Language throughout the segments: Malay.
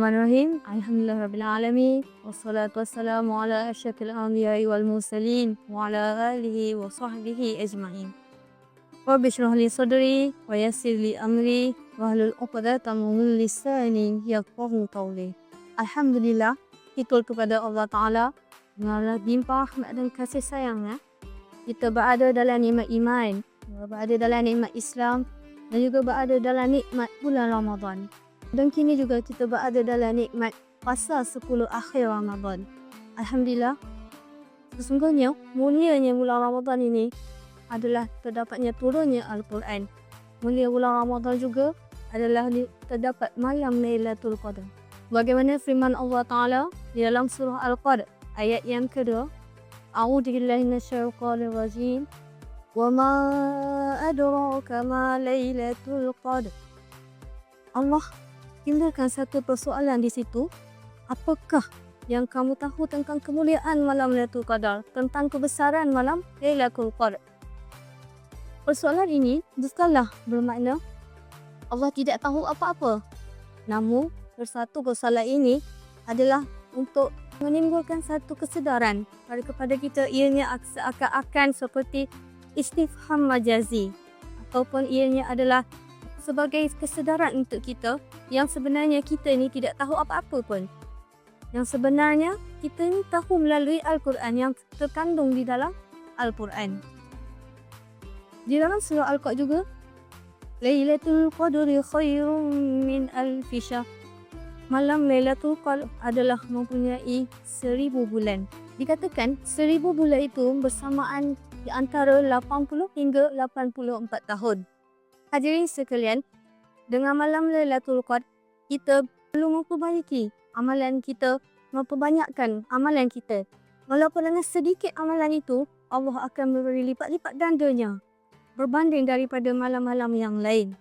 Bismillahirrahmanirrahim. Alhamdulillahirrabbilalamin. Wassalatu wassalamu ala asyrafil anbiya'i wal mursalin wa ala alihi wa sahbihi ajma'in. Rabbi shrah li sadri wa yassir li amri wahlul 'uqdatam min lisani yafqahu qawli. Alhamdulillah, kita kepada Allah Ta'ala dengan limpah rahmat dan kasih sayangnya, kita berada dalam nikmat iman, berada dalam nikmat Islam dan juga berada dalam nikmat bulan Ramadan. Dan kini juga kita berada dalam nikmat puasa 10 akhir Ramadan. Alhamdulillah, sesungguhnya mulianya bulan Ramadan ini adalah terdapatnya turunnya Al-Quran. Mulia bulan Ramadan juga adalah terdapat malam Lailatul Qadar. Bagaimana firman Allah Ta'ala di dalam surah Al-Qadr ayat yang kedua, A'udzubillahi minasyaitonir rajim. Wa ma adraka ma Lailatul Qadr. Allah tindakan satu persoalan di situ. Apakah yang kamu tahu tentang kemuliaan malam Lailatul Qadar, tentang kebesaran malam Lailatul Qadar? Persoalan ini bukanlah bermakna Allah tidak tahu apa-apa. Namun, satu persoalan ini adalah untuk menimbulkan satu kesedaran kepada kita, ianya seakan-akan seperti istifham majazi, ataupun ianya adalah sebagai kesedaran untuk kita yang sebenarnya kita ni tidak tahu apa-apa pun. Yang sebenarnya kita ni tahu melalui Al-Quran yang terkandung di dalam Al-Quran. Di dalam surah Al-Qadr juga, Lailatul Qadri khairun min alfi syahr. Malam Lailatul Qadr adalah mempunyai 1000 bulan. Dikatakan 1000 bulan itu bersamaan di antara 80 hingga 84 tahun. Hadirin sekalian, dengan malam Lailatul Qadar, kita perlu memperbaiki amalan kita, memperbanyakkan amalan kita. Walaupun dengan sedikit amalan itu, Allah akan memberi lipat-lipat gandanya berbanding daripada malam-malam yang lain.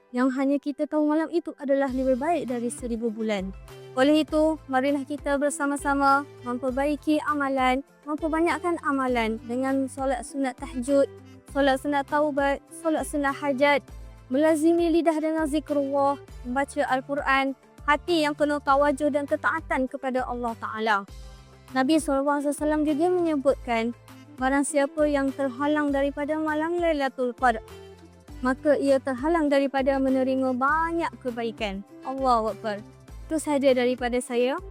Yang hanya kita tahu malam itu adalah lebih baik dari 1000 bulan. Oleh itu, marilah kita bersama-sama memperbaiki amalan, memperbanyakkan amalan dengan solat sunat tahajud, solat sunat taubat, solat sunat hajat, melazimi lidah dengan zikrullah, membaca Al-Quran, hati yang penuh tawajuh dan ketaatan kepada Allah Ta'ala. Nabi SAW juga menyebutkan, barang siapa yang terhalang daripada malam Lailatul Qadar, maka ia terhalang daripada menerima banyak kebaikan. Allahu Akbar. Itu sahaja daripada saya.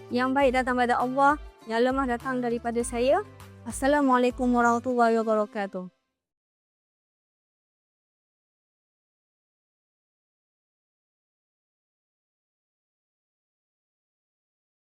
Yang baik datang daripada Allah, yang lemah datang daripada saya. Assalamualaikum warahmatullahi wabarakatuh.